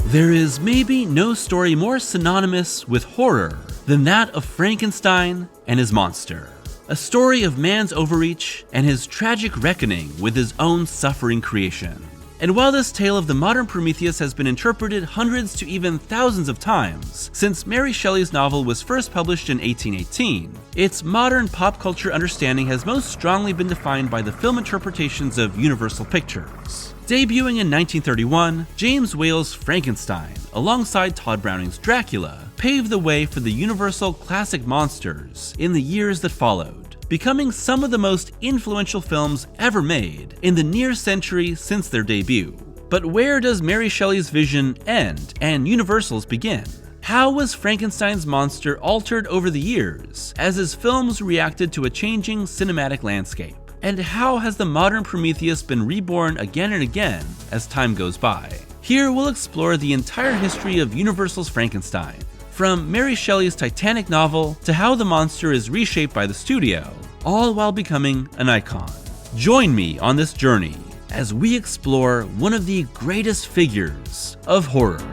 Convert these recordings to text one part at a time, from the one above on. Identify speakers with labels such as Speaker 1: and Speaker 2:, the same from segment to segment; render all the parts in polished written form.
Speaker 1: There is maybe no story more synonymous with horror than that of Frankenstein and his monster. A story of man's overreach and his tragic reckoning with his own suffering creation. And while this tale of the modern Prometheus has been interpreted hundreds to even thousands of times since Mary Shelley's novel was first published in 1818, its modern pop culture understanding has most strongly been defined by the film interpretations of Universal Pictures. Debuting in 1931, James Whale's Frankenstein, alongside Todd Browning's Dracula, paved the way for the Universal classic monsters in the years that followed, becoming some of the most influential films ever made in the near century since their debut. But where does Mary Shelley's vision end and Universal's begin? How was Frankenstein's monster altered over the years as his films reacted to a changing cinematic landscape? And how has the modern Prometheus been reborn again and again as time goes by? Here we'll explore the entire history of Universal's Frankenstein, from Mary Shelley's Titanic novel to how the monster is reshaped by the studio, all while becoming an icon. Join me on this journey as we explore one of the greatest figures of horror.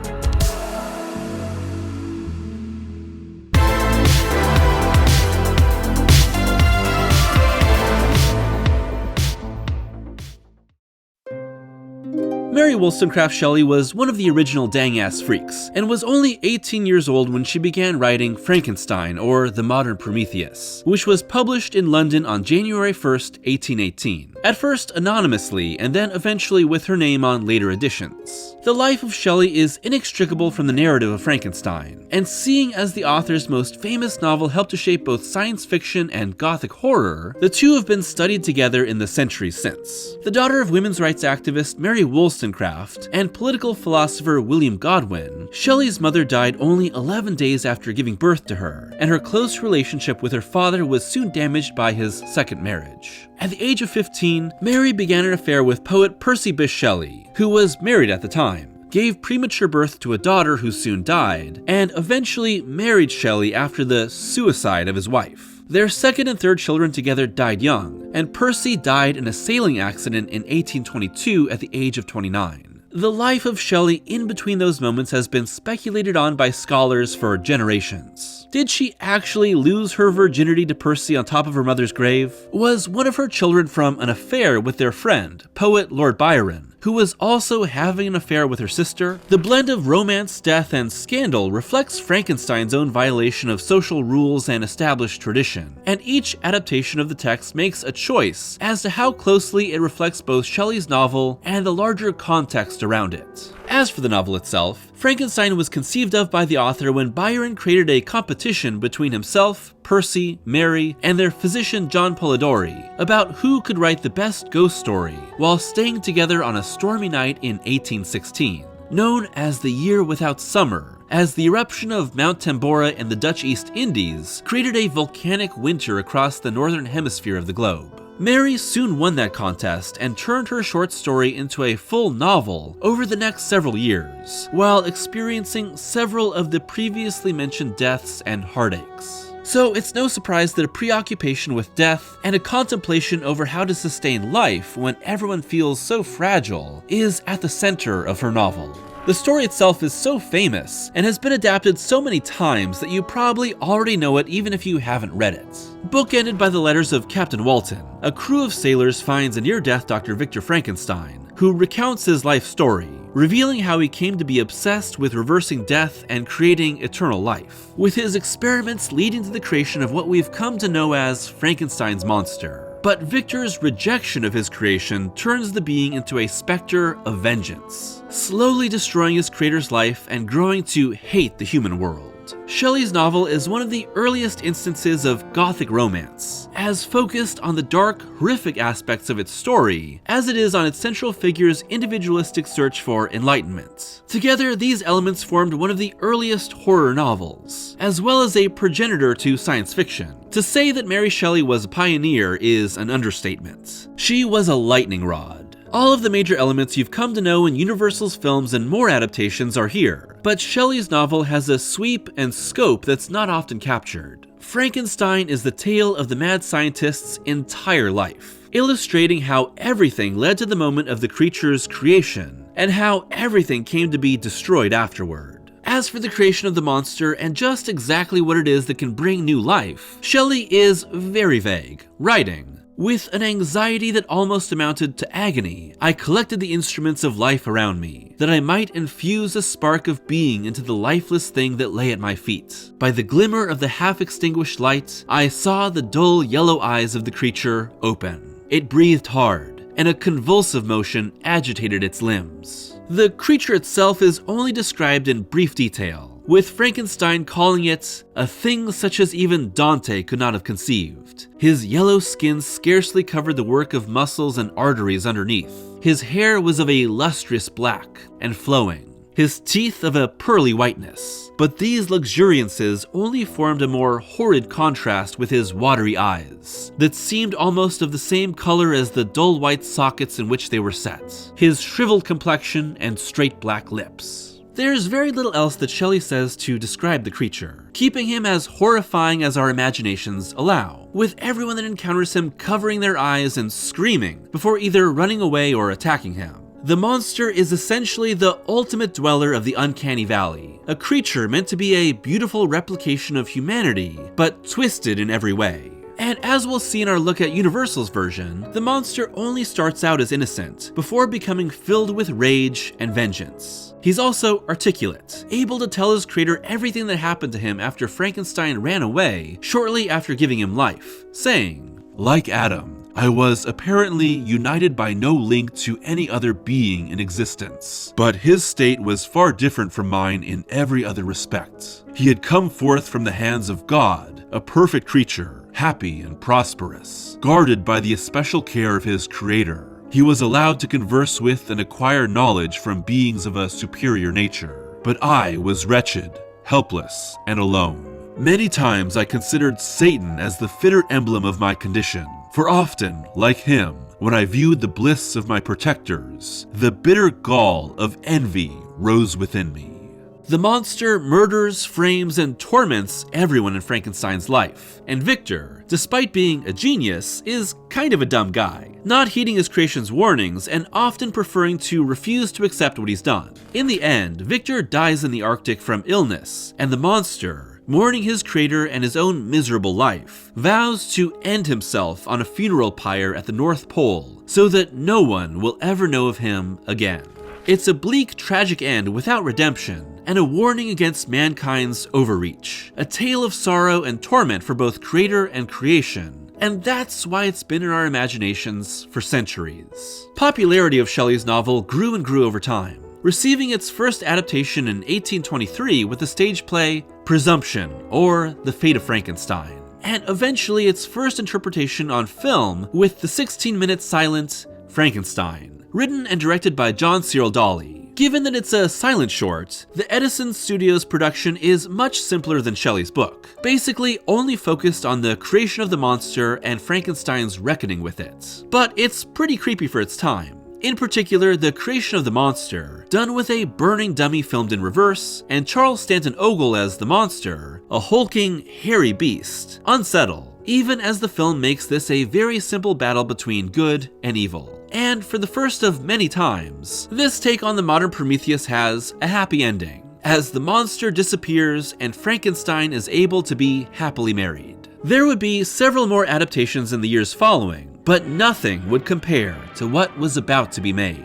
Speaker 1: Mary Wollstonecraft Shelley was one of the original dang-ass freaks, and was only 18 years old when she began writing Frankenstein, or The Modern Prometheus, which was published in London on January 1st, 1818. At first anonymously, and then eventually with her name on later editions. The life of Shelley is inextricable from the narrative of Frankenstein, and seeing as the author's most famous novel helped to shape both science fiction and gothic horror, the two have been studied together in the centuries since. The daughter of women's rights activist Mary Wollstonecraft and political philosopher William Godwin, Shelley's mother died only 11 days after giving birth to her, and her close relationship with her father was soon damaged by his second marriage. At the age of 15, Mary began an affair with poet Percy Bysshe Shelley, who was married at the time, gave premature birth to a daughter who soon died, and eventually married Shelley after the suicide of his wife. Their second and third children together died young, and Percy died in a sailing accident in 1822 at the age of 29. The life of Shelley in between those moments has been speculated on by scholars for generations. Did she actually lose her virginity to Percy on top of her mother's grave? Was one of her children from an affair with their friend, poet Lord Byron, who was also having an affair with her sister? The blend of romance, death, and scandal reflects Frankenstein's own violation of social rules and established tradition, and each adaptation of the text makes a choice as to how closely it reflects both Shelley's novel and the larger context around it. As for the novel itself, Frankenstein was conceived of by the author when Byron created a competition between himself, Percy, Mary, and their physician John Polidori about who could write the best ghost story while staying together on a stormy night in 1816, known as the Year Without Summer, as the eruption of Mount Tambora in the Dutch East Indies created a volcanic winter across the northern hemisphere of the globe. Mary soon won that contest and turned her short story into a full novel over the next several years, while experiencing several of the previously mentioned deaths and heartaches. So it's no surprise that a preoccupation with death and a contemplation over how to sustain life when everyone feels so fragile is at the center of her novel. The story itself is so famous and has been adapted so many times that you probably already know it even if you haven't read it. Bookended by the letters of Captain Walton, a crew of sailors finds a near-death Dr. Victor Frankenstein, who recounts his life story, revealing how he came to be obsessed with reversing death and creating eternal life, with his experiments leading to the creation of what we've come to know as Frankenstein's monster. But Victor's rejection of his creation turns the being into a specter of vengeance, slowly destroying his creator's life and growing to hate the human world. Shelley's novel is one of the earliest instances of Gothic romance, as focused on the dark, horrific aspects of its story as it is on its central figure's individualistic search for enlightenment. Together, these elements formed one of the earliest horror novels, as well as a progenitor to science fiction. To say that Mary Shelley was a pioneer is an understatement. She was a lightning rod. All of the major elements you've come to know in Universal's films and more adaptations are here, but Shelley's novel has a sweep and scope that's not often captured. Frankenstein is the tale of the mad scientist's entire life, illustrating how everything led to the moment of the creature's creation, and how everything came to be destroyed afterward. As for the creation of the monster and just exactly what it is that can bring new life, Shelley is very vague, writing, "With an anxiety that almost amounted to agony, I collected the instruments of life around me, that I might infuse a spark of being into the lifeless thing that lay at my feet. By the glimmer of the half-extinguished light, I saw the dull yellow eyes of the creature open. It breathed hard, and a convulsive motion agitated its limbs." The creature itself is only described in brief detail, with Frankenstein calling it a thing such as even Dante could not have conceived. His yellow skin scarcely covered the work of muscles and arteries underneath. His hair was of a lustrous black and flowing, his teeth of a pearly whiteness. But these luxuriances only formed a more horrid contrast with his watery eyes, that seemed almost of the same color as the dull white sockets in which they were set, his shriveled complexion and straight black lips. There's very little else that Shelley says to describe the creature, keeping him as horrifying as our imaginations allow, with everyone that encounters him covering their eyes and screaming before either running away or attacking him. The monster is essentially the ultimate dweller of the uncanny valley, a creature meant to be a beautiful replication of humanity, but twisted in every way. And as we'll see in our look at Universal's version, the monster only starts out as innocent, before becoming filled with rage and vengeance. He's also articulate, able to tell his creator everything that happened to him after Frankenstein ran away shortly after giving him life, saying, "Like Adam, I was apparently united by no link to any other being in existence, but his state was far different from mine in every other respect. He had come forth from the hands of God, a perfect creature, happy and prosperous, guarded by the especial care of his creator. He was allowed to converse with and acquire knowledge from beings of a superior nature, but I was wretched, helpless, and alone. Many times I considered Satan as the fitter emblem of my condition, for often, like him, when I viewed the bliss of my protectors, the bitter gall of envy rose within me." The monster murders, frames, and torments everyone in Frankenstein's life, and Victor, despite being a genius, is kind of a dumb guy, not heeding his creation's warnings and often preferring to refuse to accept what he's done. In the end, Victor dies in the Arctic from illness, and the monster, mourning his creator and his own miserable life, vows to end himself on a funeral pyre at the North Pole so that no one will ever know of him again. It's a bleak, tragic end without redemption, and a warning against mankind's overreach. A tale of sorrow and torment for both creator and creation, and that's why it's been in our imaginations for centuries. Popularity of Shelley's novel grew and grew over time, receiving its first adaptation in 1823 with the stage play Presumption, or The Fate of Frankenstein, and eventually its first interpretation on film with the 16-minute silent Frankenstein, written and directed by John Cyril Dawley. Given that it's a silent short, the Edison Studios production is much simpler than Shelley's book, basically only focused on the creation of the monster and Frankenstein's reckoning with it. But it's pretty creepy for its time. In particular, the creation of the monster, done with a burning dummy filmed in reverse, and Charles Stanton Ogle as the monster, a hulking, hairy beast, unsettle, even as the film makes this a very simple battle between good and evil. And for the first of many times, this take on the modern Prometheus has a happy ending, as the monster disappears and Frankenstein is able to be happily married. There would be several more adaptations in the years following, but nothing would compare to what was about to be made.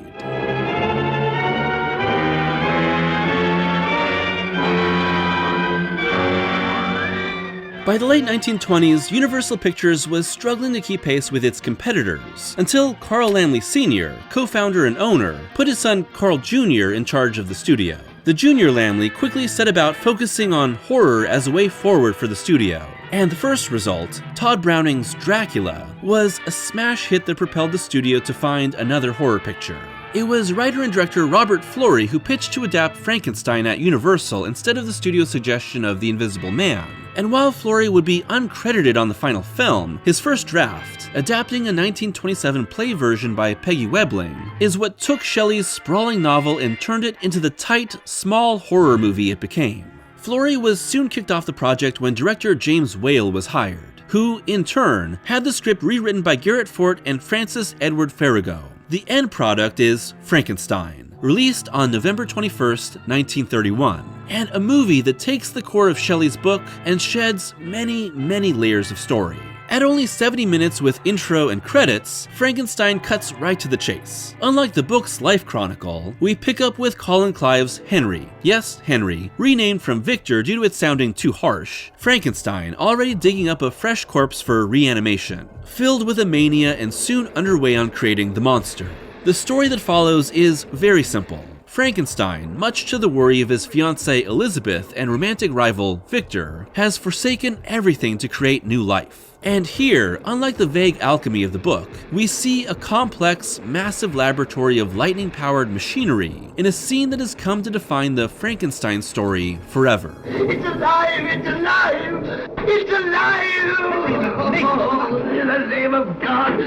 Speaker 1: By the late 1920s, Universal Pictures was struggling to keep pace with its competitors, until Carl Laemmle Sr., co-founder and owner, put his son Carl Jr. in charge of the studio. The junior Laemmle quickly set about focusing on horror as a way forward for the studio, and the first result, Todd Browning's Dracula, was a smash hit that propelled the studio to find another horror picture. It was writer and director Robert Florey who pitched to adapt Frankenstein at Universal instead of the studio's suggestion of The Invisible Man. And while Florey would be uncredited on the final film, his first draft, adapting a 1927 play version by Peggy Webling, is what took Shelley's sprawling novel and turned it into the tight, small horror movie it became. Florey was soon kicked off the project when director James Whale was hired, who, in turn, had the script rewritten by Garrett Fort and Francis Edward Farrago. The end product is Frankenstein, released on November 21st, 1931, and a movie that takes the core of Shelley's book and sheds many, many layers of story. At only 70 minutes with intro and credits, Frankenstein cuts right to the chase. Unlike the book's life chronicle, we pick up with Colin Clive's Henry, yes, Henry, renamed from Victor due to it sounding too harsh, Frankenstein already digging up a fresh corpse for reanimation, filled with a mania and soon underway on creating the monster. The story that follows is very simple. Frankenstein, much to the worry of his fiancée Elizabeth and romantic rival Victor, has forsaken everything to create new life. And here, unlike the vague alchemy of the book, we see a complex, massive laboratory of lightning-powered machinery in a scene that has come to define the Frankenstein story forever.
Speaker 2: It's alive! It's alive! It's alive! In the name of God!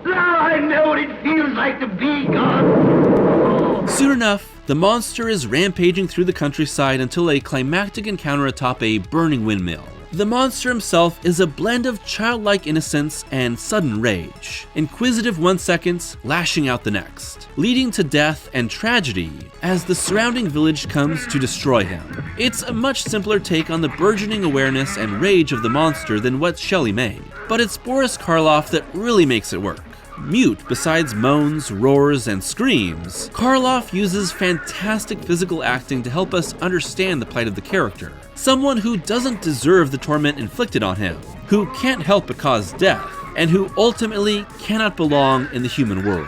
Speaker 2: Now I know what it feels like to be God!
Speaker 1: Soon enough, the monster is rampaging through the countryside until a climactic encounter atop a burning windmill. The monster himself is a blend of childlike innocence and sudden rage, inquisitive one second, lashing out the next, leading to death and tragedy as the surrounding village comes to destroy him. It's a much simpler take on the burgeoning awareness and rage of the monster than what Shelley made, but it's Boris Karloff that really makes it work. Mute besides moans, roars, and screams, Karloff uses fantastic physical acting to help us understand the plight of the character. Someone who doesn't deserve the torment inflicted on him, who can't help but cause death, and who ultimately cannot belong in the human world.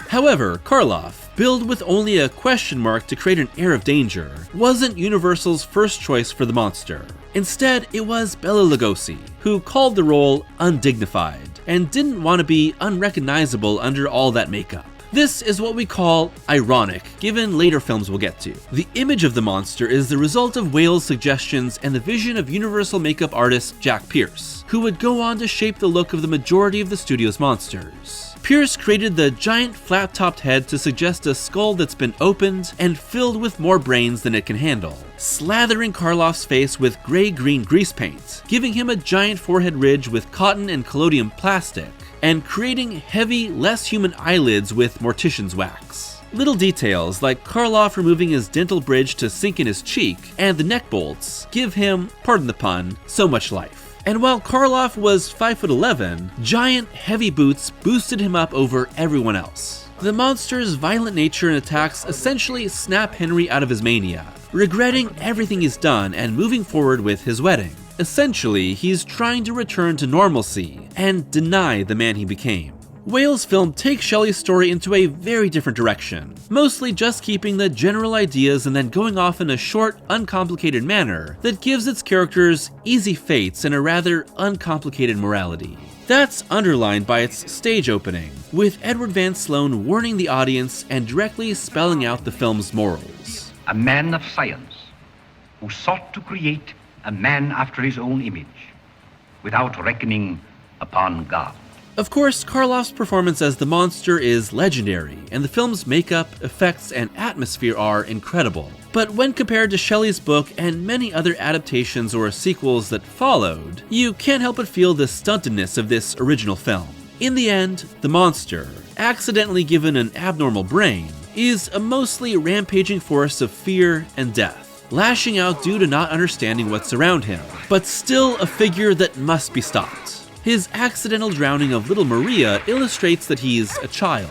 Speaker 1: However, Karloff, billed with only a question mark to create an air of danger, wasn't Universal's first choice for the monster. Instead, it was Bela Lugosi, who called the role undignified and didn't want to be unrecognizable under all that makeup. This is what we call ironic, given later films we'll get to. The image of the monster is the result of Whale's suggestions and the vision of Universal makeup artist Jack Pierce, who would go on to shape the look of the majority of the studio's monsters. Pierce created the giant flat-topped head to suggest a skull that's been opened and filled with more brains than it can handle, slathering Karloff's face with gray-green grease paint, giving him a giant forehead ridge with cotton and collodion plastic, and creating heavy, less human eyelids with mortician's wax. Little details like Karloff removing his dental bridge to sink in his cheek and the neck bolts give him, pardon the pun, so much life. And while Karloff was 5'11", giant, heavy boots boosted him up over everyone else. The monster's violent nature and attacks essentially snap Henry out of his mania, regretting everything he's done and moving forward with his wedding. Essentially, he's trying to return to normalcy and deny the man he became. Whale's film takes Shelley's story into a very different direction, mostly just keeping the general ideas and then going off in a short, uncomplicated manner that gives its characters easy fates and a rather uncomplicated morality. That's underlined by its stage opening, with Edward Van Sloan warning the audience and directly spelling out the film's morals.
Speaker 3: A man of science who sought to create a man after his own image, without reckoning upon God.
Speaker 1: Of course, Karloff's performance as the monster is legendary, and the film's makeup, effects, and atmosphere are incredible. But when compared to Shelley's book and many other adaptations or sequels that followed, you can't help but feel the stuntedness of this original film. In the end, the monster, accidentally given an abnormal brain, is a mostly rampaging force of fear and death, lashing out due to not understanding what's around him, but still a figure that must be stopped. His accidental drowning of little Maria illustrates that he's a child.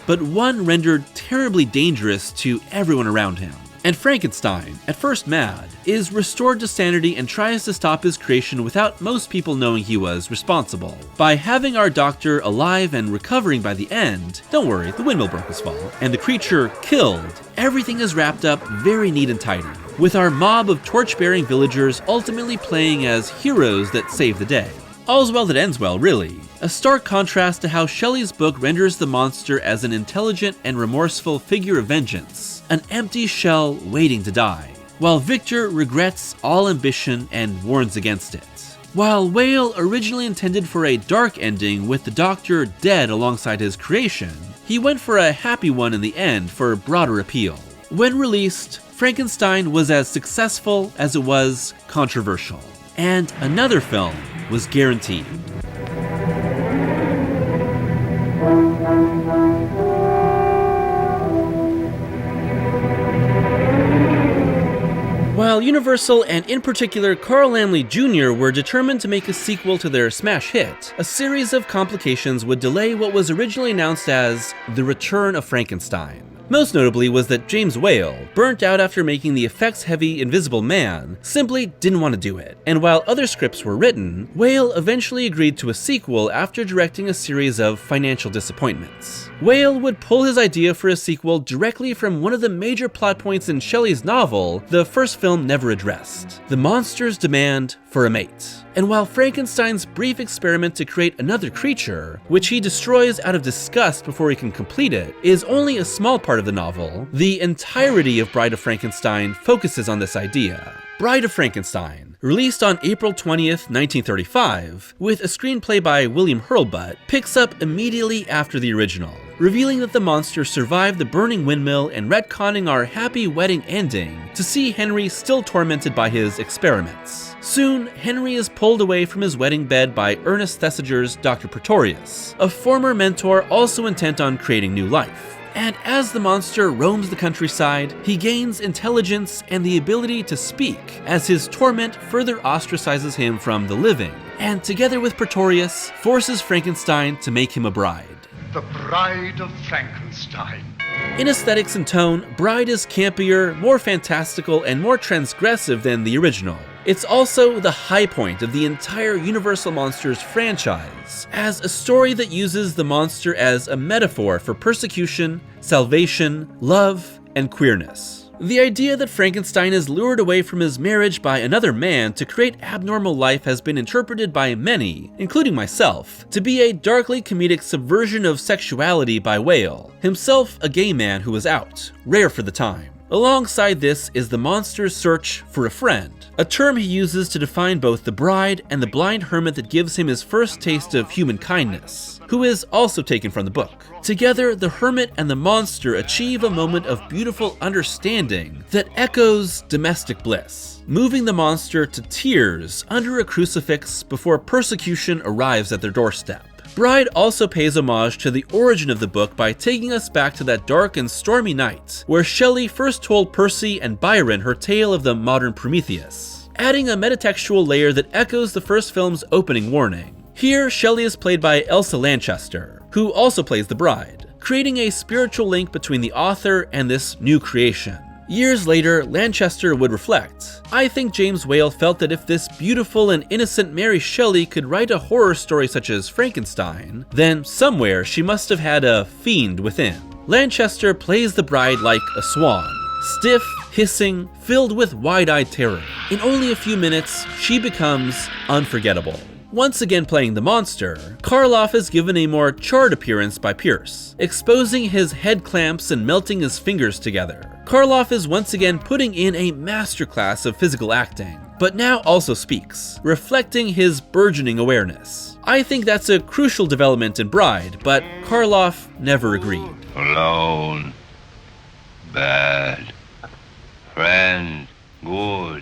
Speaker 1: But one rendered terribly dangerous to everyone around him. And Frankenstein, at first mad, is restored to sanity and tries to stop his creation without most people knowing he was responsible. By having our doctor alive and recovering by the end, don't worry, the windmill broke his fall, and the creature killed, everything is wrapped up very neat and tidy, with our mob of torch-bearing villagers ultimately playing as heroes that save the day. All's well that ends well, really. A stark contrast to how Shelley's book renders the monster as an intelligent and remorseful figure of vengeance, an empty shell waiting to die, while Victor regrets all ambition and warns against it. While Whale originally intended for a dark ending with the Doctor dead alongside his creation, he went for a happy one in the end for broader appeal. When released, Frankenstein was as successful as it was controversial, and another film was guaranteed. Universal, and in particular Carl Laemmle Jr., were determined to make a sequel to their smash hit, a series of complications would delay what was originally announced as The Return of Frankenstein. Most notably was that James Whale, burnt out after making the effects-heavy Invisible Man, simply didn't want to do it. And while other scripts were written, Whale eventually agreed to a sequel after directing a series of financial disappointments. Whale would pull his idea for a sequel directly from one of the major plot points in Shelley's novel the first film never addressed: the monster's demand for a mate. And while Frankenstein's brief experiment to create another creature, which he destroys out of disgust before he can complete it, is only a small part of the novel, the entirety of Bride of Frankenstein focuses on this idea. Bride of Frankenstein, released on April 20th, 1935, with a screenplay by William Hurlbut, picks up immediately after the original, revealing that the monster survived the burning windmill and retconning our happy wedding ending to see Henry still tormented by his experiments. Soon, Henry is pulled away from his wedding bed by Ernest Thesiger's Dr. Pretorius, a former mentor also intent on creating new life. And as the monster roams the countryside, he gains intelligence and the ability to speak, as his torment further ostracizes him from the living, and together with Pretorius, forces Frankenstein to make him a bride.
Speaker 4: The Bride of Frankenstein.
Speaker 1: In aesthetics and tone, Bride is campier, more fantastical, and more transgressive than the original. It's also the high point of the entire Universal Monsters franchise, as a story that uses the monster as a metaphor for persecution, salvation, love, and queerness. The idea that Frankenstein is lured away from his marriage by another man to create abnormal life has been interpreted by many, including myself, to be a darkly comedic subversion of sexuality by Whale, himself a gay man who was out, rare for the time. Alongside this is the monster's search for a friend, a term he uses to define both the bride and the blind hermit that gives him his first taste of human kindness, who is also taken from the book. Together, the hermit and the monster achieve a moment of beautiful understanding that echoes domestic bliss, moving the monster to tears under a crucifix before persecution arrives at their doorstep. Bride also pays homage to the origin of the book by taking us back to that dark and stormy night, where Shelley first told Percy and Byron her tale of the modern Prometheus, adding a metatextual layer that echoes the first film's opening warning. Here, Shelley is played by Elsa Lanchester, who also plays the bride, creating a spiritual link between the author and this new creation. Years later, Lanchester would reflect, "I think James Whale felt that if this beautiful and innocent Mary Shelley could write a horror story such as Frankenstein, then somewhere she must have had a fiend within." Lanchester plays the bride like a swan, stiff, hissing, filled with wide-eyed terror. In only a few minutes, she becomes unforgettable. Once again playing the monster, Karloff is given a more charred appearance by Pierce, exposing his head clamps and melting his fingers together. Karloff is once again putting in a masterclass of physical acting, but now also speaks, reflecting his burgeoning awareness. I think that's a crucial development in Bride, but Karloff never agreed.
Speaker 5: Alone, bad, friend, good.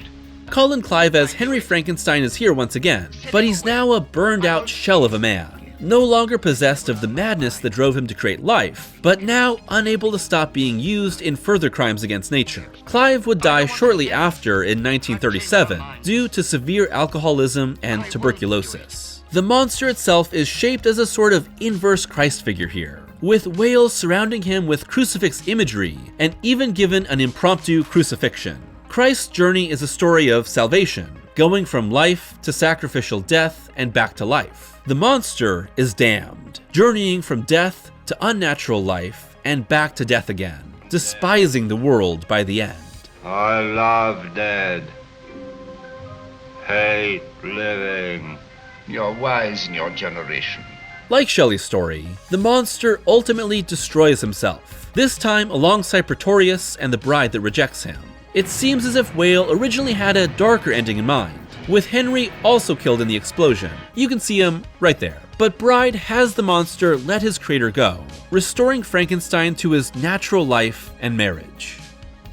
Speaker 1: Colin Clive as Henry Frankenstein is here once again, but he's now a burned out shell of a man, no longer possessed of the madness that drove him to create life, but now unable to stop being used in further crimes against nature. Clive would die shortly after in 1937 due to severe alcoholism and tuberculosis. The monster itself is shaped as a sort of inverse Christ figure here, with whales surrounding him with crucifix imagery and even given an impromptu crucifixion. Christ's journey is a story of salvation, going from life to sacrificial death and back to life. The monster is damned, journeying from death to unnatural life and back to death again, despising the world by the end.
Speaker 5: I love dead, hate living.
Speaker 4: You're wise in your generation.
Speaker 1: Like Shelley's story, the monster ultimately destroys himself, this time alongside Pretorius and the bride that rejects him. It seems as if Whale originally had a darker ending in mind, with Henry also killed in the explosion. You can see him right there. But Bride has the monster let his creator go, restoring Frankenstein to his natural life and marriage.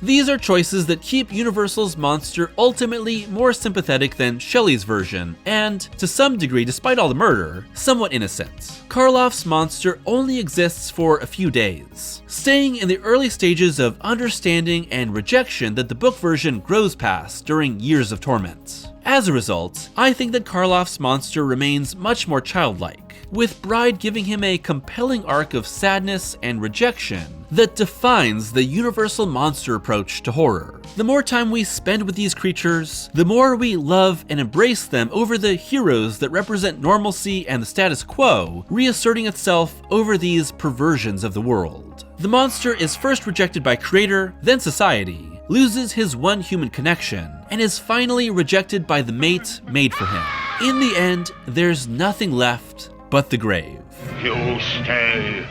Speaker 1: These are choices that keep Universal's monster ultimately more sympathetic than Shelley's version, and, to some degree despite all the murder, somewhat innocent. Karloff's monster only exists for a few days, staying in the early stages of understanding and rejection that the book version grows past during years of torment. As a result, I think that Karloff's monster remains much more childlike, with Bride giving him a compelling arc of sadness and rejection that defines the Universal monster approach to horror. The more time we spend with these creatures, the more we love and embrace them over the heroes that represent normalcy and the status quo, reasserting itself over these perversions of the world. The monster is first rejected by creator, then society, loses his one human connection, and is finally rejected by the mate made for him. In the end, there's nothing left but the grave.
Speaker 4: You stay.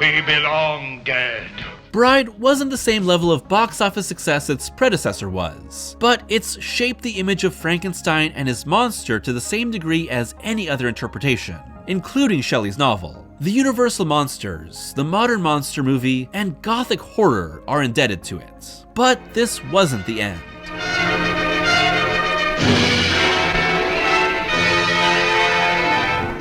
Speaker 4: We belong dead.
Speaker 1: Bride wasn't the same level of box office success its predecessor was, but it's shaped the image of Frankenstein and his monster to the same degree as any other interpretation, including Shelley's novel. The Universal monsters, the modern monster movie, and gothic horror are indebted to it. But this wasn't the end.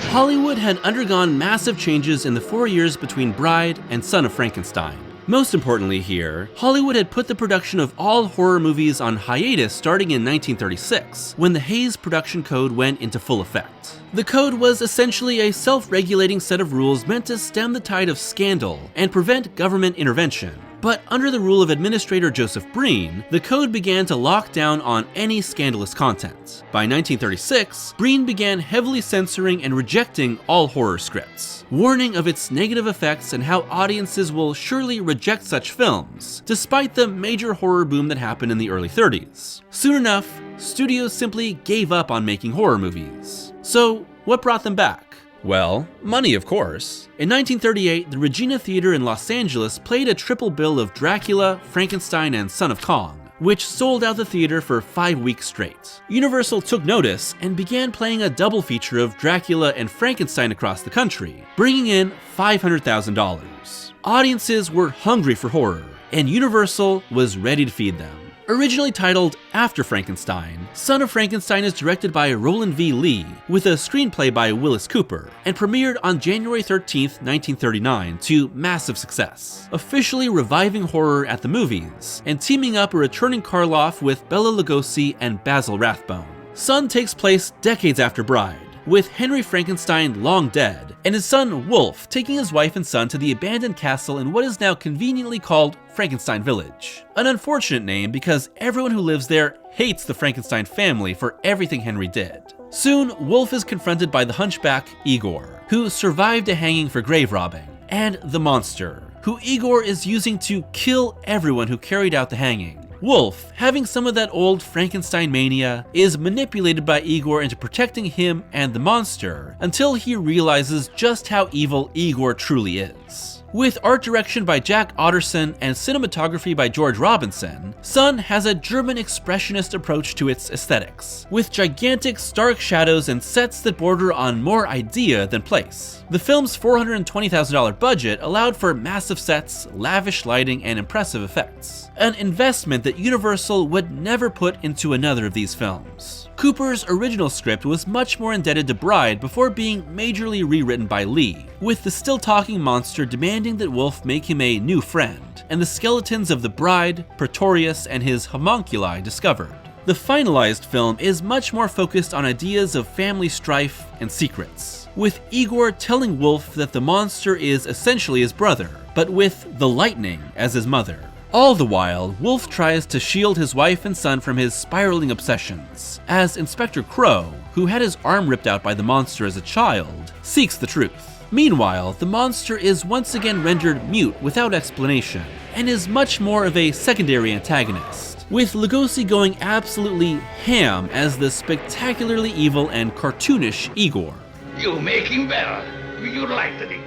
Speaker 1: Hollywood had undergone massive changes in the 4 years between Bride and Son of Frankenstein. Most importantly here, Hollywood had put the production of all horror movies on hiatus starting in 1936, when the Hays Production Code went into full effect. The code was essentially a self-regulating set of rules meant to stem the tide of scandal and prevent government intervention. But under the rule of Administrator Joseph Breen, the code began to lock down on any scandalous content. By 1936, Breen began heavily censoring and rejecting all horror scripts, warning of its negative effects and how audiences will surely reject such films, despite the major horror boom that happened in the early 30s. Soon enough, studios simply gave up on making horror movies. So, what brought them back? Well, money, of course. In 1938, the Regina Theater in Los Angeles played a triple bill of Dracula, Frankenstein, and Son of Kong, which sold out the theater for 5 weeks straight. Universal took notice and began playing a double feature of Dracula and Frankenstein across the country, bringing in $500,000. Audiences were hungry for horror, and Universal was ready to feed them. Originally titled After Frankenstein, Son of Frankenstein is directed by Roland V. Lee, with a screenplay by Willis Cooper, and premiered on January 13, 1939 to massive success, officially reviving horror at the movies, and teaming up a returning Karloff with Bela Lugosi and Basil Rathbone. Son takes place decades after Bride, with Henry Frankenstein long dead, and his son Wolf taking his wife and son to the abandoned castle in what is now conveniently called Frankenstein Village. An unfortunate name because everyone who lives there hates the Frankenstein family for everything Henry did. Soon, Wolf is confronted by the hunchback Igor, who survived a hanging for grave robbing, and the monster, who Igor is using to kill everyone who carried out the hanging. Wolf, having some of that old Frankenstein mania, is manipulated by Igor into protecting him and the monster until he realizes just how evil Igor truly is. With art direction by Jack Otterson and cinematography by George Robinson, Son has a German expressionist approach to its aesthetics, with gigantic stark shadows and sets that border on more idea than place. The film's $420,000 budget allowed for massive sets, lavish lighting, and impressive effects, an investment that Universal would never put into another of these films. Cooper's original script was much more indebted to Bride before being majorly rewritten by Lee, with the still-talking monster demanding that Wolf make him a new friend, and the skeletons of the Bride, Pretorius, and his homunculi discovered. The finalized film is much more focused on ideas of family strife and secrets, with Igor telling Wolf that the monster is essentially his brother, but with the lightning as his mother. All the while, Wolf tries to shield his wife and son from his spiraling obsessions, as Inspector Crow, who had his arm ripped out by the monster as a child, seeks the truth. Meanwhile, the monster is once again rendered mute without explanation, and is much more of a secondary antagonist, with Lugosi going absolutely ham as the spectacularly evil and cartoonish Igor.
Speaker 2: You make him better. You'd like to think.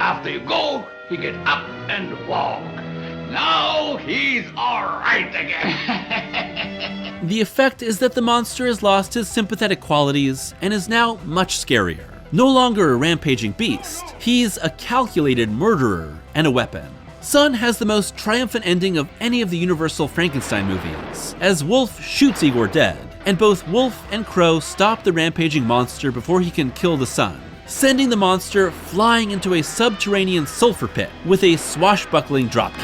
Speaker 2: After you go, he get up and walk. Now he's all right again.
Speaker 1: The effect is that the monster has lost his sympathetic qualities and is now much scarier. No longer a rampaging beast, he's a calculated murderer and a weapon. Son has the most triumphant ending of any of the Universal Frankenstein movies, as Wolf shoots Igor dead, and both Wolf and Crow stop the rampaging monster before he can kill the son, sending the monster flying into a subterranean sulfur pit with a swashbuckling dropkick.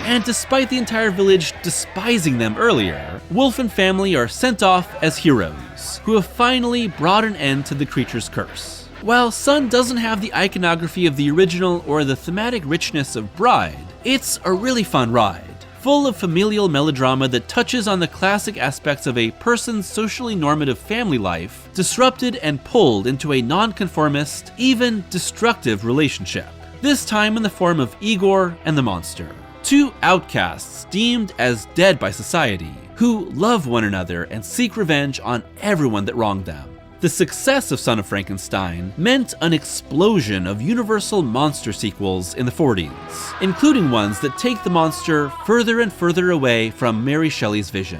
Speaker 1: And despite the entire village despising them earlier, Wolf and family are sent off as heroes, who have finally brought an end to the creature's curse. While Son doesn't have the iconography of the original or the thematic richness of Bride, it's a really fun ride, full of familial melodrama that touches on the classic aspects of a person's socially normative family life, disrupted and pulled into a nonconformist, even destructive relationship, this time in the form of Igor and the monster. Two outcasts deemed as dead by society, who love one another and seek revenge on everyone that wronged them. The success of Son of Frankenstein meant an explosion of Universal monster sequels in the 40s, including ones that take the monster further and further away from Mary Shelley's vision.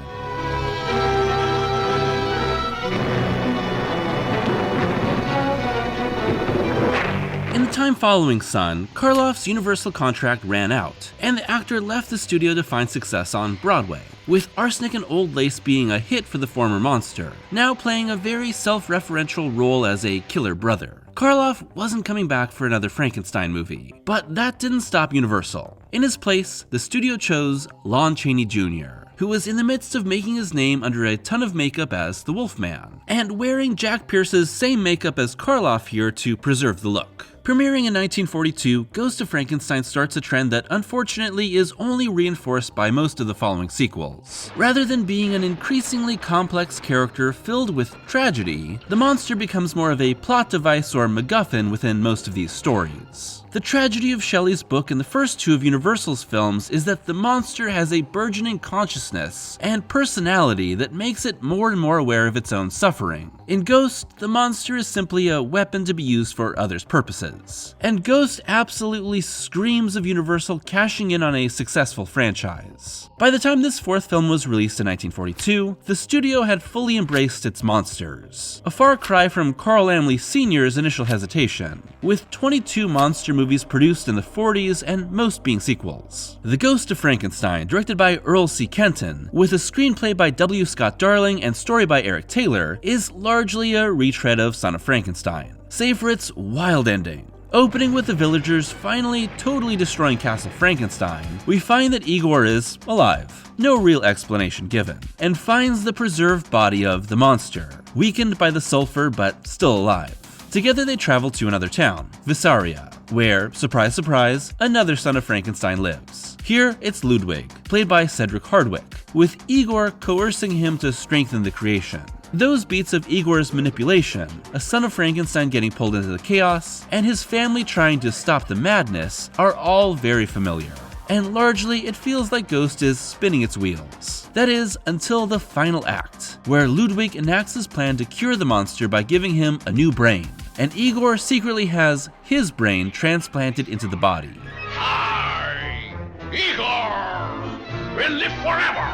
Speaker 1: In the time following Son, Karloff's Universal contract ran out, and the actor left the studio to find success on Broadway, with Arsenic and Old Lace being a hit for the former monster, now playing a very self-referential role as a killer brother. Karloff wasn't coming back for another Frankenstein movie, but that didn't stop Universal. In his place, the studio chose Lon Chaney Jr., who was in the midst of making his name under a ton of makeup as the Wolfman, and wearing Jack Pierce's same makeup as Karloff here to preserve the look. Premiering in 1942, Ghost of Frankenstein starts a trend that unfortunately is only reinforced by most of the following sequels. Rather than being an increasingly complex character filled with tragedy, the monster becomes more of a plot device or MacGuffin within most of these stories. The tragedy of Shelley's book in the first two of Universal's films is that the monster has a burgeoning consciousness and personality that makes it more and more aware of its own suffering. In Ghost, the monster is simply a weapon to be used for others' purposes. And Ghost absolutely screams of Universal cashing in on a successful franchise. By the time this fourth film was released in 1942, the studio had fully embraced its monsters, a far cry from Carl Laemmle Sr.'s initial hesitation, with 22 monster movies produced in the 40s and most being sequels. The Ghost of Frankenstein, directed by Earl C. Kenton, with a screenplay by W. Scott Darling and story by Eric Taylor, is largely a retread of Son of Frankenstein, save for its wild ending. Opening with the villagers finally totally destroying Castle Frankenstein, we find that Igor is alive, no real explanation given, and finds the preserved body of the monster, weakened by the sulfur but still alive. Together they travel to another town, Visaria, where, surprise surprise, another son of Frankenstein lives. Here it's Ludwig, played by Cedric Hardwicke, with Igor coercing him to strengthen the creation. Those beats of Igor's manipulation, a son of Frankenstein getting pulled into the chaos, and his family trying to stop the madness are all very familiar. And largely it feels like Ghost is spinning its wheels. That is, until the final act, where Ludwig enacts his plan to cure the monster by giving him a new brain, and Igor secretly has his brain transplanted into the body.
Speaker 4: I, Igor, will live forever.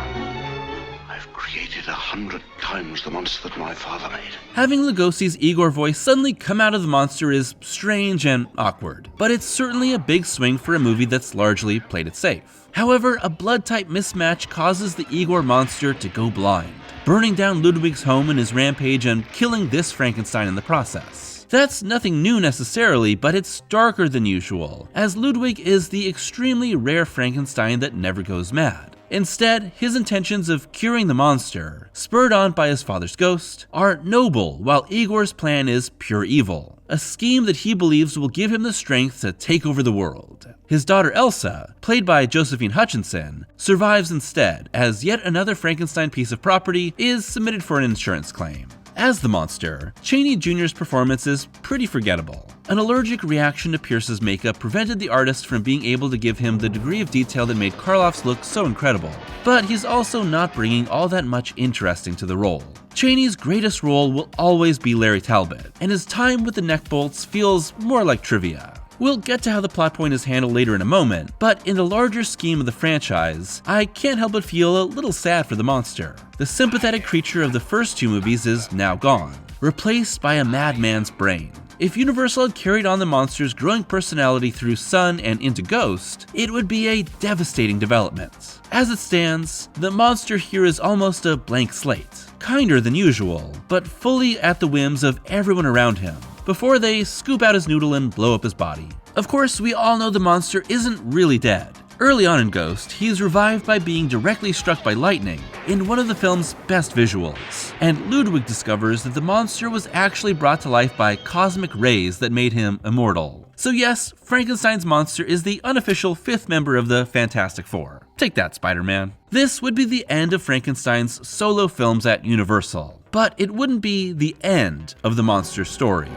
Speaker 4: I've created 100 times the monster that my father made.
Speaker 1: Having Lugosi's Igor voice suddenly come out of the monster is strange and awkward, but it's certainly a big swing for a movie that's largely played it safe. However, a blood-type mismatch causes the Igor monster to go blind, burning down Ludwig's home in his rampage and killing this Frankenstein in the process. That's nothing new necessarily, but it's darker than usual, as Ludwig is the extremely rare Frankenstein that never goes mad. Instead, his intentions of curing the monster, spurred on by his father's ghost, are noble, while Igor's plan is pure evil, a scheme that he believes will give him the strength to take over the world. His daughter Elsa, played by Josephine Hutchinson, survives instead, as yet another Frankenstein piece of property is submitted for an insurance claim. As the monster, Chaney Jr.'s performance is pretty forgettable. An allergic reaction to Pierce's makeup prevented the artist from being able to give him the degree of detail that made Karloff's look so incredible, but he's also not bringing all that much interesting to the role. Chaney's greatest role will always be Larry Talbot, and his time with the neck bolts feels more like trivia. We'll get to how the plot point is handled later in a moment, but in the larger scheme of the franchise, I can't help but feel a little sad for the monster. The sympathetic creature of the first two movies is now gone, replaced by a madman's brain. If Universal had carried on the monster's growing personality through Son and into Ghost, it would be a devastating development. As it stands, the monster here is almost a blank slate, kinder than usual, but fully at the whims of everyone around him, before they scoop out his noodle and blow up his body. Of course, we all know the monster isn't really dead. Early on in Ghost, he is revived by being directly struck by lightning in one of the film's best visuals, and Ludwig discovers that the monster was actually brought to life by cosmic rays that made him immortal. So yes, Frankenstein's monster is the unofficial fifth member of the Fantastic Four. Take that, Spider-Man. This would be the end of Frankenstein's solo films at Universal, but it wouldn't be the end of the monster story.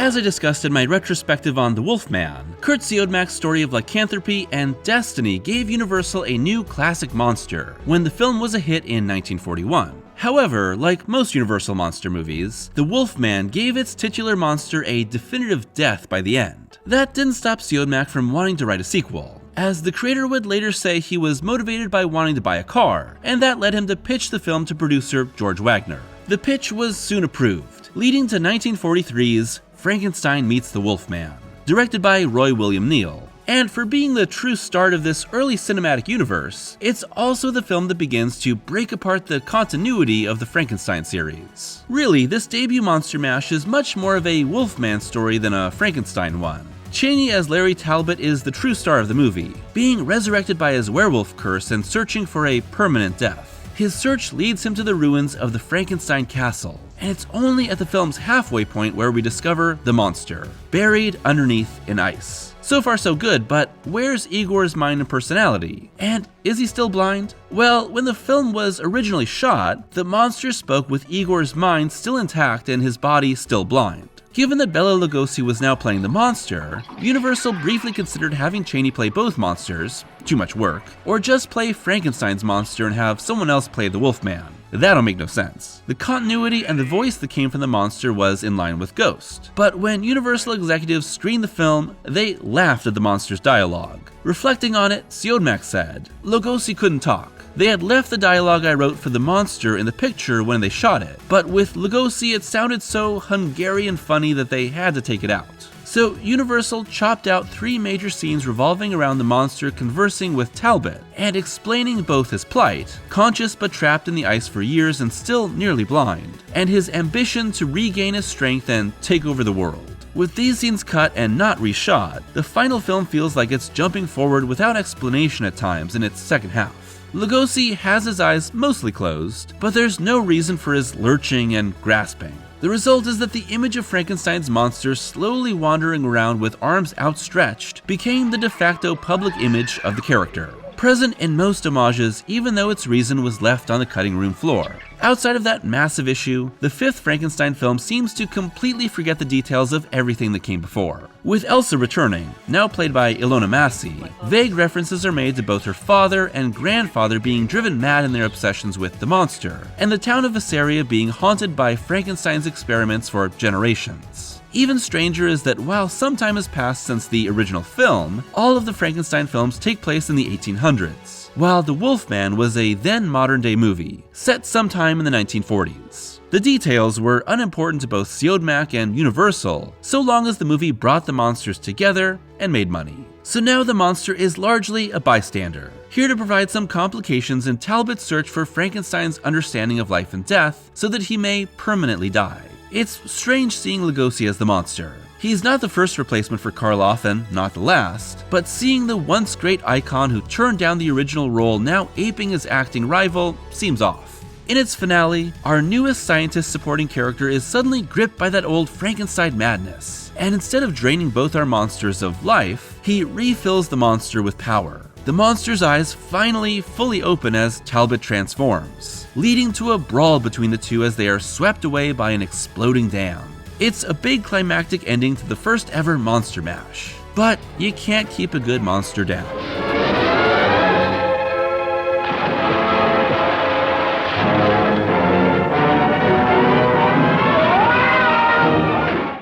Speaker 1: As I discussed in my retrospective on The Wolfman, Kurt Siodmak's story of lycanthropy and destiny gave Universal a new classic monster when the film was a hit in 1941. However, like most Universal monster movies, The Wolfman gave its titular monster a definitive death by the end. That didn't stop Siodmak from wanting to write a sequel, as the creator would later say he was motivated by wanting to buy a car, and that led him to pitch the film to producer George Wagner. The pitch was soon approved, leading to 1943's Frankenstein Meets the Wolfman, directed by Roy William Neill. And for being the true start of this early cinematic universe, it's also the film that begins to break apart the continuity of the Frankenstein series. Really, this debut monster mash is much more of a Wolfman story than a Frankenstein one. Chaney as Larry Talbot is the true star of the movie, being resurrected by his werewolf curse and searching for a permanent death. His search leads him to the ruins of the Frankenstein castle, and it's only at the film's halfway point where we discover the monster, buried underneath in ice. So far so good, but where's Igor's mind and personality? And is he still blind? Well, when the film was originally shot, the monster spoke with Igor's mind still intact and his body still blind. Given that Bela Lugosi was now playing the monster, Universal briefly considered having Chaney play both monsters, too much work, or just play Frankenstein's monster and have someone else play the Wolfman. That'll make no sense. The continuity and the voice that came from the monster was in line with Ghost. But when Universal executives screened the film, they laughed at the monster's dialogue. Reflecting on it, Siodmak said, "Lugosi couldn't talk. They had left the dialogue I wrote for the monster in the picture when they shot it, but with Lugosi it sounded so Hungarian funny that they had to take it out." So Universal chopped out 3 major scenes revolving around the monster conversing with Talbot and explaining both his plight, conscious but trapped in the ice for years and still nearly blind, and his ambition to regain his strength and take over the world. With these scenes cut and not reshot, the final film feels like it's jumping forward without explanation at times in its second half. Lugosi has his eyes mostly closed, but there's no reason for his lurching and grasping. The result is that the image of Frankenstein's monster slowly wandering around with arms outstretched became the de facto public image of the character, present in most homages even though its reason was left on the cutting room floor. Outside of that massive issue, the 5th Frankenstein film seems to completely forget the details of everything that came before. With Elsa returning, now played by Ilona Massey, vague references are made to both her father and grandfather being driven mad in their obsessions with the monster, and the town of Visseria being haunted by Frankenstein's experiments for generations. Even stranger is that while some time has passed since the original film, all of the Frankenstein films take place in the 1800s, while The Wolfman was a then modern-day movie, set sometime in the 1940s. The details were unimportant to both Siodmak and Universal, so long as the movie brought the monsters together and made money. So now the monster is largely a bystander, here to provide some complications in Talbot's search for Frankenstein's understanding of life and death so that he may permanently die. It's strange seeing Lugosi as the monster. He's not the first replacement for Karloff and not the last, but seeing the once great icon who turned down the original role now aping his acting rival seems off. In its finale, our newest scientist supporting character is suddenly gripped by that old Frankenstein madness, and instead of draining both our monsters of life, he refills the monster with power. The monster's eyes finally fully open as Talbot transforms, leading to a brawl between the two as they are swept away by an exploding dam. It's a big climactic ending to the first ever Monster Mash, but you can't keep a good monster down.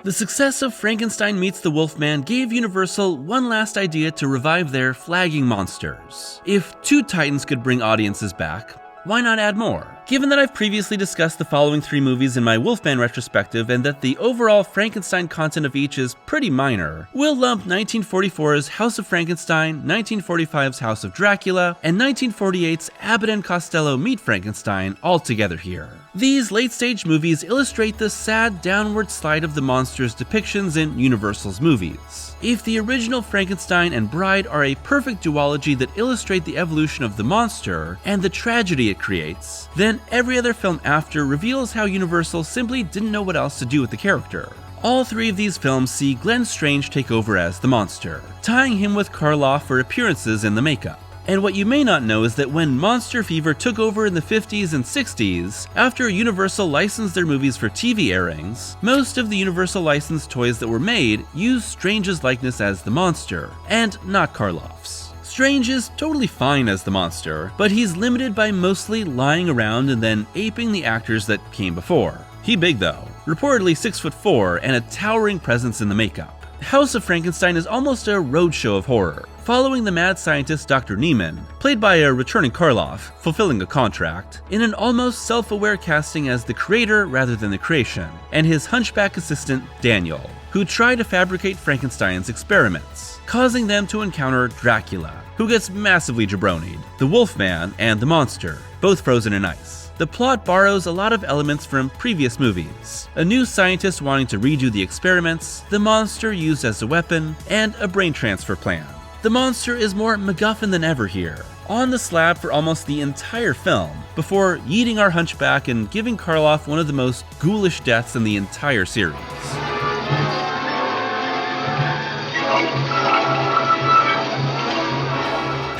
Speaker 1: The success of Frankenstein Meets the Wolfman gave Universal one last idea to revive their flagging monsters. If two titans could bring audiences back, why not add more? Given that I've previously discussed the following 3 movies in my Wolfman retrospective and that the overall Frankenstein content of each is pretty minor, we'll lump 1944's House of Frankenstein, 1945's House of Dracula, and 1948's Abbott and Costello Meet Frankenstein all together here. These late-stage movies illustrate the sad downward slide of the monster's depictions in Universal's movies. If the original Frankenstein and Bride are a perfect duology that illustrate the evolution of the monster and the tragedy it creates, then every other film after reveals how Universal simply didn't know what else to do with the character. All 3 of these films see Glenn Strange take over as the monster, tying him with Karloff for appearances in the makeup. And what you may not know is that when monster fever took over in the 50s and 60s, after Universal licensed their movies for TV airings, most of the Universal licensed toys that were made used Strange's likeness as the monster, and not Karloff's. Strange is totally fine as the monster, but he's limited by mostly lying around and then aping the actors that came before. He big though, reportedly 6'4" and a towering presence in the makeup. House of Frankenstein is almost a roadshow of horror, following the mad scientist Dr. Niemann, played by a returning Karloff, fulfilling a contract, in an almost self-aware casting as the creator rather than the creation, and his hunchback assistant Daniel, who try to fabricate Frankenstein's experiments, causing them to encounter Dracula, who gets massively jabronied, the Wolfman, and the monster, both frozen in ice. The plot borrows a lot of elements from previous movies: a new scientist wanting to redo the experiments, the monster used as a weapon, and a brain transfer plan. The monster is more MacGuffin than ever here, on the slab for almost the entire film, before yeeting our hunchback and giving Karloff one of the most ghoulish deaths in the entire series.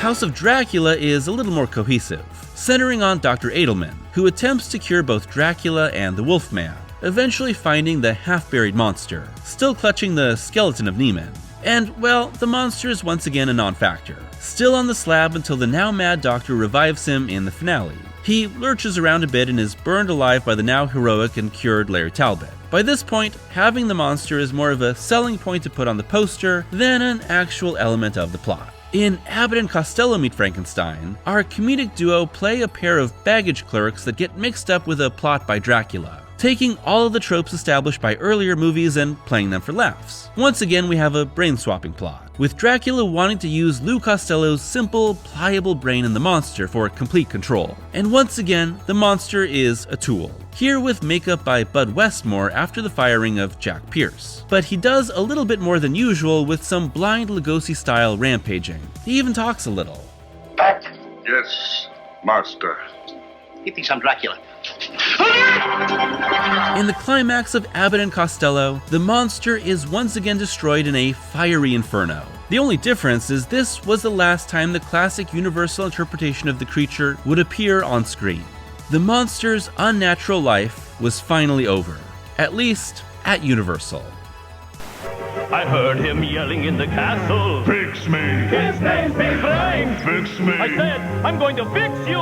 Speaker 1: House of Dracula is a little more cohesive, centering on Dr. Edelman, who attempts to cure both Dracula and the Wolfman, eventually finding the half-buried monster, still clutching the skeleton of Niemann. And, well, the monster is once again a non-factor, still on the slab until the now mad doctor revives him in the finale. He lurches around a bit and is burned alive by the now heroic and cured Larry Talbot. By this point, having the monster is more of a selling point to put on the poster than an actual element of the plot. In Abbott and Costello Meet Frankenstein, our comedic duo play a pair of baggage clerks that get mixed up with a plot by Dracula, taking all of the tropes established by earlier movies and playing them for laughs. Once again, we have a brain-swapping plot, with Dracula wanting to use Lou Costello's simple, pliable brain in the monster for complete control. And once again, the monster is a tool, here with makeup by Bud Westmore after the firing of Jack Pierce. But he does a little bit more than usual with some blind Lugosi-style rampaging. He even talks a little.
Speaker 4: Back. Yes, master.
Speaker 2: He thinks I'm Dracula.
Speaker 1: In the climax of Abbott and Costello, the monster is once again destroyed in a fiery inferno. The only difference is this was the last time the classic Universal interpretation of the creature would appear on screen. The monster's unnatural life was finally over, at least at Universal.
Speaker 6: I heard him yelling in the castle.
Speaker 4: Fix me.
Speaker 6: His name's Big Frank.
Speaker 4: Fix me.
Speaker 6: I said, I'm going to fix you.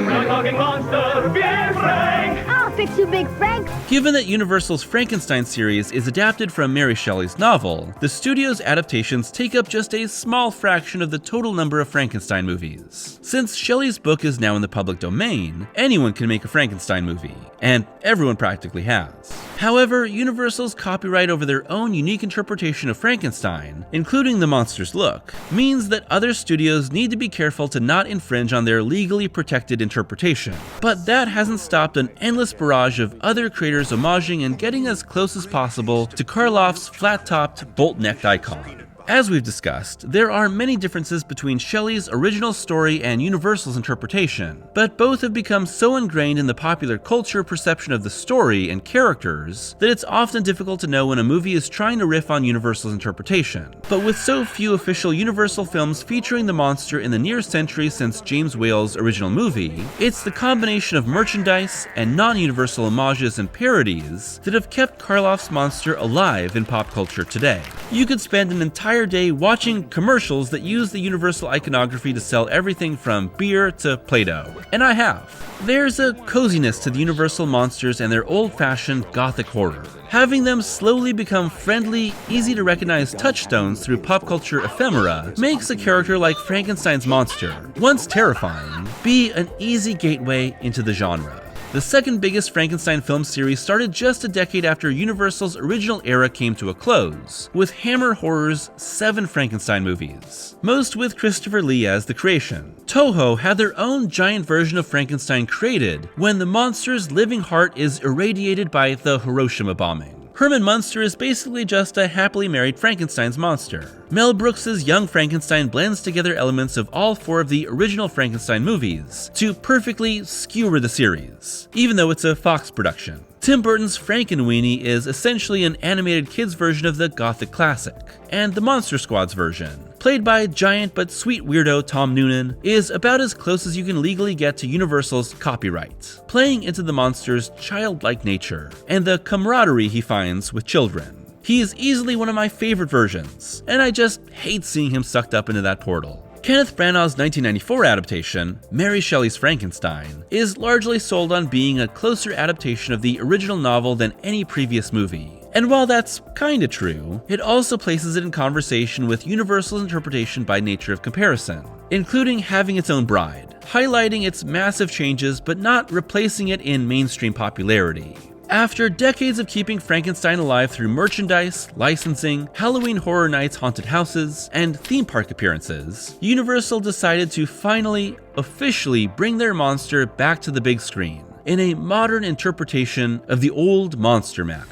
Speaker 6: No talking monster, Big Frank.
Speaker 7: I'll fix you, Big Frank.
Speaker 1: Given that Universal's Frankenstein series is adapted from Mary Shelley's novel, the studio's adaptations take up just a small fraction of the total number of Frankenstein movies. Since Shelley's book is now in the public domain, anyone can make a Frankenstein movie, and everyone practically has. However, Universal's copyright over their own unique interpretation of Frankenstein, including the monster's look, means that other studios need to be careful to not infringe on their legally protected interpretation. But that hasn't stopped an endless barrage of other creators homaging and getting as close as possible to Karloff's flat-topped, bolt-necked icon. As we've discussed, there are many differences between Shelley's original story and Universal's interpretation, but both have become so ingrained in the popular culture perception of the story and characters that it's often difficult to know when a movie is trying to riff on Universal's interpretation. But with so few official Universal films featuring the monster in the near century since James Whale's original movie, it's the combination of merchandise and non-Universal homages and parodies that have kept Karloff's monster alive in pop culture today. You could spend an entire day watching commercials that use the Universal iconography to sell everything from beer to Play-Doh. And I have. There's a coziness to the Universal monsters and their old-fashioned gothic horror. Having them slowly become friendly, easy to recognize touchstones through pop culture ephemera makes a character like Frankenstein's monster, once terrifying, be an easy gateway into the genre. The second biggest Frankenstein film series started just a decade after Universal's original era came to a close, with Hammer Horror's 7 Frankenstein movies, most with Christopher Lee as the creation. Toho had their own giant version of Frankenstein created when the monster's living heart is irradiated by the Hiroshima bombing. Herman Munster is basically just a happily married Frankenstein's monster. Mel Brooks's Young Frankenstein blends together elements of all 4 of the original Frankenstein movies to perfectly skewer the series, even though it's a Fox production. Tim Burton's Frankenweenie is essentially an animated kids version of the Gothic classic, and the Monster Squad's version, played by giant but sweet weirdo Tom Noonan, is about as close as you can legally get to Universal's copyright, playing into the monster's childlike nature and the camaraderie he finds with children. He is easily one of my favorite versions, and I just hate seeing him sucked up into that portal. Kenneth Branagh's 1994 adaptation, Mary Shelley's Frankenstein, is largely sold on being a closer adaptation of the original novel than any previous movie. And while that's kinda true, it also places it in conversation with Universal's interpretation by nature of comparison, including having its own bride, highlighting its massive changes but not replacing it in mainstream popularity. After decades of keeping Frankenstein alive through merchandise, licensing, Halloween Horror Nights haunted houses, and theme park appearances, Universal decided to finally, officially bring their monster back to the big screen in a modern interpretation of the old monster mash.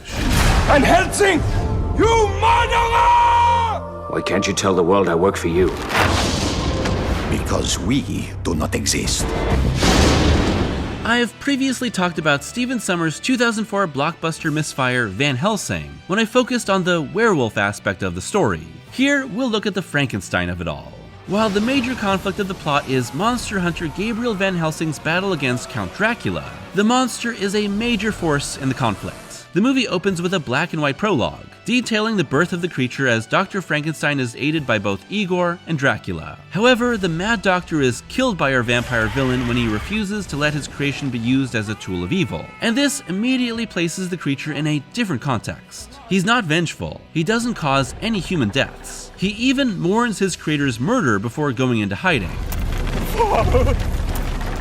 Speaker 7: And Helsing, you murderer!
Speaker 8: Why can't you tell the world I work for you?
Speaker 7: Because we do not exist.
Speaker 1: I have previously talked about Stephen Sommers' 2004 blockbuster misfire Van Helsing when I focused on the werewolf aspect of the story. Here, we'll look at the Frankenstein of it all. While the major conflict of the plot is monster hunter Gabriel Van Helsing's battle against Count Dracula, the monster is a major force in the conflict. The movie opens with a black and white prologue, detailing the birth of the creature as Dr. Frankenstein is aided by both Igor and Dracula. However, the Mad Doctor is killed by our vampire villain when he refuses to let his creation be used as a tool of evil, and this immediately places the creature in a different context. He's not vengeful, he doesn't cause any human deaths. He even mourns his creator's murder before going into hiding.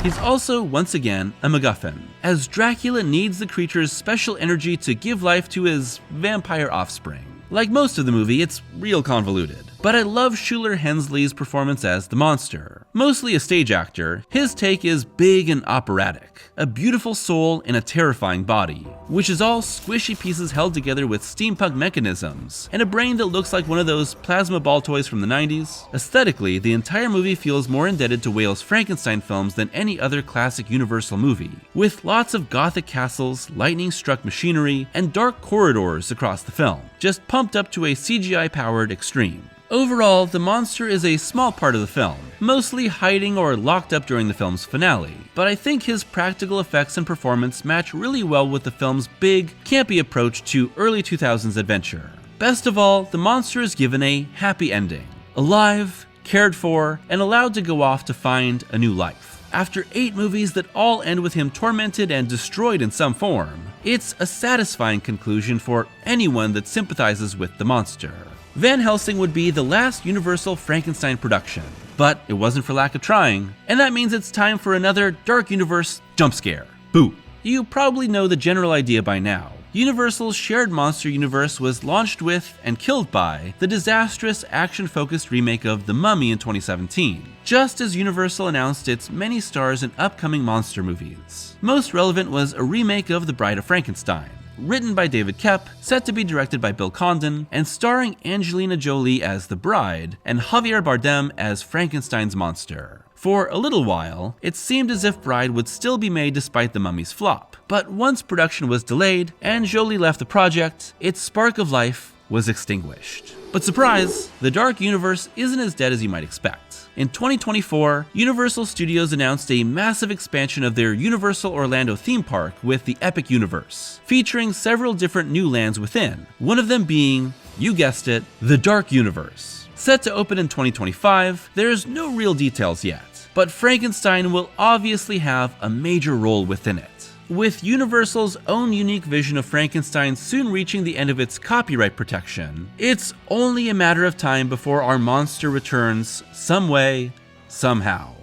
Speaker 1: He's also, once again, a MacGuffin, as Dracula needs the creature's special energy to give life to his vampire offspring. Like most of the movie, it's real convoluted, but I love Shuler Hensley's performance as the monster. Mostly a stage actor, his take is big and operatic, a beautiful soul in a terrifying body, which is all squishy pieces held together with steampunk mechanisms, and a brain that looks like one of those plasma ball toys from the 90s. Aesthetically, the entire movie feels more indebted to Whale's Frankenstein films than any other classic Universal movie, with lots of gothic castles, lightning-struck machinery, and dark corridors across the film, just pumped up to a CGI-powered extreme. Overall, the monster is a small part of the film, mostly hiding or locked up during the film's finale, but I think his practical effects and performance match really well with the film's big, campy approach to early 2000s adventure. Best of all, the monster is given a happy ending, alive, cared for, and allowed to go off to find a new life. After 8 movies that all end with him tormented and destroyed in some form, it's a satisfying conclusion for anyone that sympathizes with the monster. Van Helsing would be the last Universal Frankenstein production, but it wasn't for lack of trying, and that means it's time for another Dark Universe jump scare. Boo! You probably know the general idea by now. Universal's shared monster universe was launched with and killed by the disastrous action-focused remake of The Mummy in 2017, just as Universal announced its many stars in upcoming monster movies. Most relevant was a remake of The Bride of Frankenstein, written by David Koepp, set to be directed by Bill Condon, and starring Angelina Jolie as the bride and Javier Bardem as Frankenstein's monster. For a little while, it seemed as if Bride would still be made despite The Mummy's flop, but once production was delayed and Jolie left the project, its spark of life was extinguished. But surprise, the Dark Universe isn't as dead as you might expect. In 2024, Universal Studios announced a massive expansion of their Universal Orlando theme park with the Epic Universe, featuring several different new lands within, one of them being, you guessed it, the Dark Universe. Set to open in 2025, there's no real details yet, but Frankenstein will obviously have a major role within it. With Universal's own unique vision of Frankenstein soon reaching the end of its copyright protection, it's only a matter of time before our monster returns some way, somehow.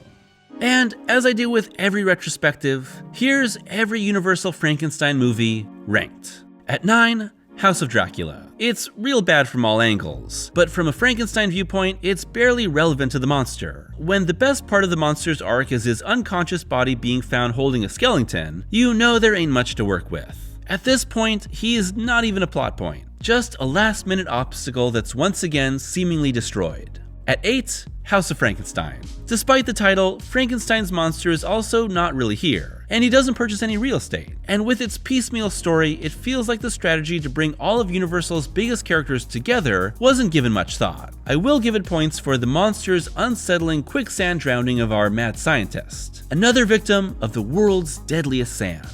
Speaker 1: And as I do with every retrospective, here's every Universal Frankenstein movie ranked. At 9, House of Dracula. It's real bad from all angles, but from a Frankenstein viewpoint, it's barely relevant to the monster. When the best part of the monster's arc is his unconscious body being found holding a skeleton, you know there ain't much to work with. At this point, he is not even a plot point, just a last-minute obstacle that's once again seemingly destroyed. At 8, House of Frankenstein. Despite the title, Frankenstein's monster is also not really here, and he doesn't purchase any real estate. And with its piecemeal story, it feels like the strategy to bring all of Universal's biggest characters together wasn't given much thought. I will give it points for the monster's unsettling quicksand drowning of our mad scientist, another victim of the world's deadliest sand.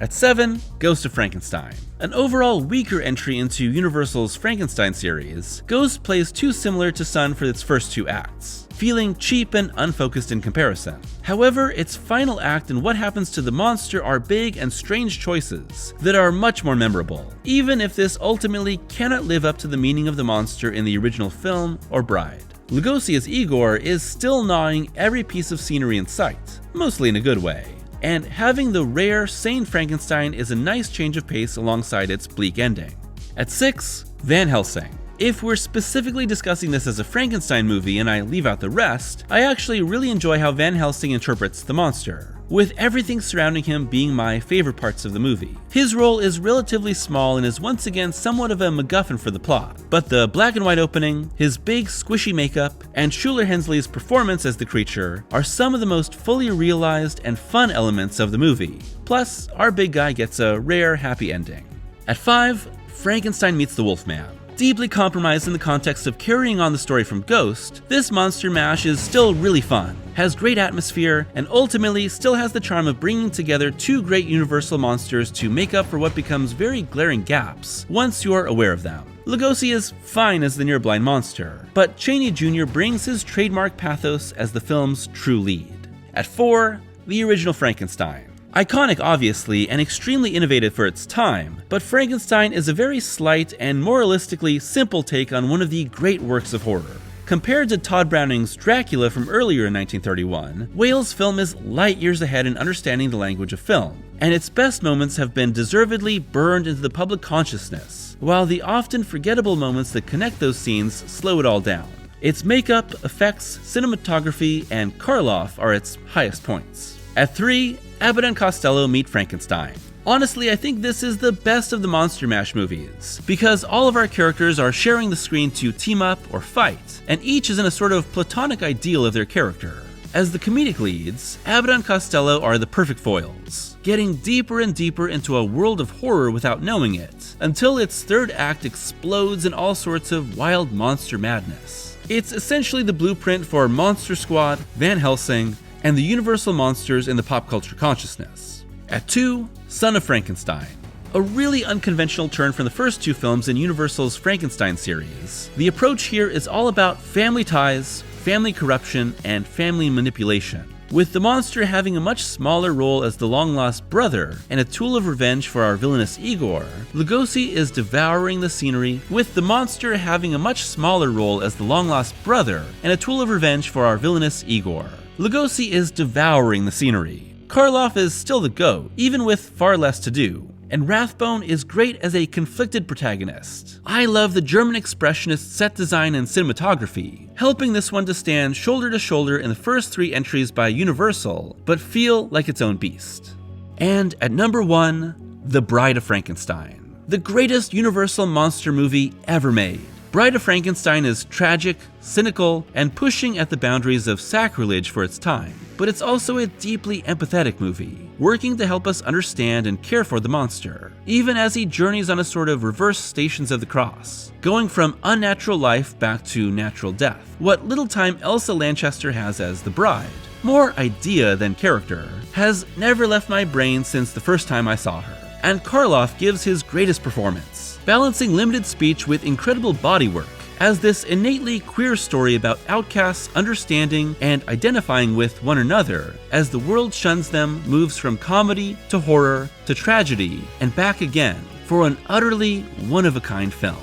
Speaker 1: At 7, Ghost of Frankenstein. An overall weaker entry into Universal's Frankenstein series, Ghost plays too similar to Son for its first 2 acts, feeling cheap and unfocused in comparison. However, its final act and what happens to the monster are big and strange choices that are much more memorable, even if this ultimately cannot live up to the meaning of the monster in the original film or Bride. Lugosi as Igor is still gnawing every piece of scenery in sight, mostly in a good way. And having the rare, sane Frankenstein is a nice change of pace alongside its bleak ending. At 6, Van Helsing. If we're specifically discussing this as a Frankenstein movie and I leave out the rest, I actually really enjoy how Van Helsing interprets the monster, with everything surrounding him being my favorite parts of the movie. His role is relatively small and is once again somewhat of a MacGuffin for the plot, but the black and white opening, his big squishy makeup, and Shuler Hensley's performance as the creature are some of the most fully realized and fun elements of the movie. Plus, our big guy gets a rare happy ending. At 5, Frankenstein meets the Wolfman. Deeply compromised in the context of carrying on the story from Ghost, this monster mash is still really fun, has great atmosphere, and ultimately still has the charm of bringing together 2 great Universal monsters to make up for what becomes very glaring gaps once you're aware of them. Lugosi is fine as the near-blind monster, but Chaney Jr. brings his trademark pathos as the film's true lead. At 4, the original Frankenstein. Iconic obviously, and extremely innovative for its time, but Frankenstein is a very slight and moralistically simple take on one of the great works of horror. Compared to Todd Browning's Dracula from earlier in 1931, Whale's film is light years ahead in understanding the language of film, and its best moments have been deservedly burned into the public consciousness, while the often forgettable moments that connect those scenes slow it all down. Its makeup, effects, cinematography, and Karloff are its highest points. At 3, Abbott and Costello meet Frankenstein. Honestly, I think this is the best of the Monster Mash movies, because all of our characters are sharing the screen to team up or fight, and each is in a sort of platonic ideal of their character. As the comedic leads, Abbott and Costello are the perfect foils, getting deeper and deeper into a world of horror without knowing it, until its third act explodes in all sorts of wild monster madness. It's essentially the blueprint for Monster Squad, Van Helsing, and the Universal monsters in the pop culture consciousness. At 2, Son of Frankenstein. A really unconventional turn from the first 2 films in Universal's Frankenstein series. The approach here is all about family ties, family corruption, and family manipulation, with the monster having a much smaller role as the long-lost brother and a tool of revenge for our villainous Igor. Lugosi is devouring the scenery, with the monster having a much smaller role as the long-lost brother and a tool of revenge for our villainous Igor. Lugosi is devouring the scenery. Karloff is still the GOAT, even with far less to do, and Rathbone is great as a conflicted protagonist. I love the German expressionist set design and cinematography, helping this one to stand shoulder to shoulder in the first 3 entries by Universal, but feel like its own beast. And at number 1, The Bride of Frankenstein. The greatest Universal monster movie ever made. Bride of Frankenstein is tragic, cynical, and pushing at the boundaries of sacrilege for its time, but it's also a deeply empathetic movie, working to help us understand and care for the monster, even as he journeys on a sort of reverse Stations of the Cross, going from unnatural life back to natural death. What little time Elsa Lanchester has as the bride, more idea than character, has never left my brain since the first time I saw her. And Karloff gives his greatest performance, balancing limited speech with incredible body work, as this innately queer story about outcasts understanding and identifying with one another as the world shuns them, moves from comedy to horror to tragedy and back again for an utterly one-of-a-kind film.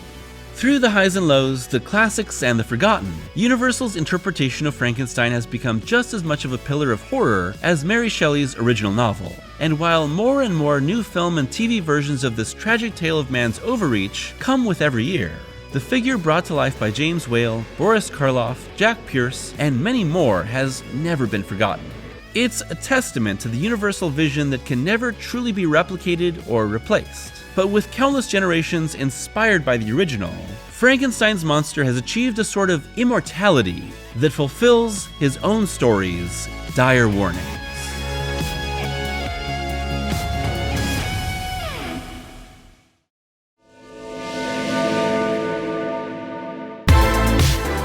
Speaker 1: Through the highs and lows, the classics and the forgotten, Universal's interpretation of Frankenstein has become just as much of a pillar of horror as Mary Shelley's original novel. And while more and more new film and TV versions of this tragic tale of man's overreach come with every year, the figure brought to life by James Whale, Boris Karloff, Jack Pierce, and many more has never been forgotten. It's a testament to the universal vision that can never truly be replicated or replaced. But with countless generations inspired by the original, Frankenstein's monster has achieved a sort of immortality that fulfills his own story's dire warnings.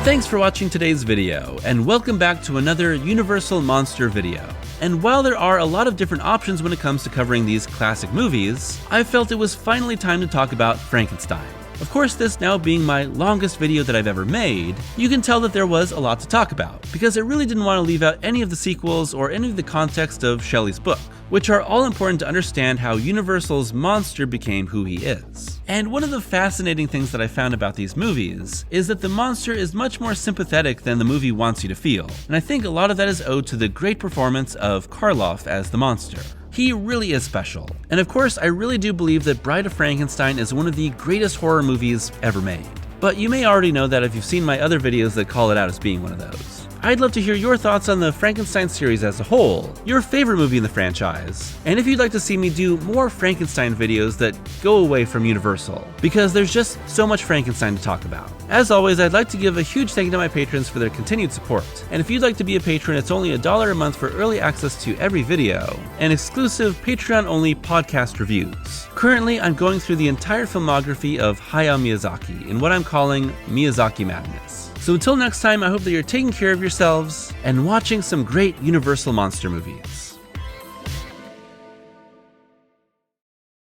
Speaker 1: Thanks for watching today's video, and welcome back to another Universal Monster video. And while there are a lot of different options when it comes to covering these classic movies, I felt it was finally time to talk about Frankenstein. Of course, this now being my longest video that I've ever made, you can tell that there was a lot to talk about, because I really didn't want to leave out any of the sequels or any of the context of Shelley's book, which are all important to understand how Universal's monster became who he is. And one of the fascinating things that I found about these movies is that the monster is much more sympathetic than the movie wants you to feel, and I think a lot of that is owed to the great performance of Karloff as the monster. He really is special. And of course, I really do believe that Bride of Frankenstein is one of the greatest horror movies ever made. But you may already know that if you've seen my other videos that call it out as being one of those. I'd love to hear your thoughts on the Frankenstein series as a whole, your favorite movie in the franchise, and if you'd like to see me do more Frankenstein videos that go away from Universal, because there's just so much Frankenstein to talk about. As always, I'd like to give a huge thank you to my patrons for their continued support, and if you'd like to be a patron, it's only $1 a month for early access to every video, and exclusive Patreon-only podcast reviews. Currently, I'm going through the entire filmography of Hayao Miyazaki in what I'm calling Miyazaki Madness. So until next time, I hope that you're taking care of yourselves and watching some great Universal monster movies.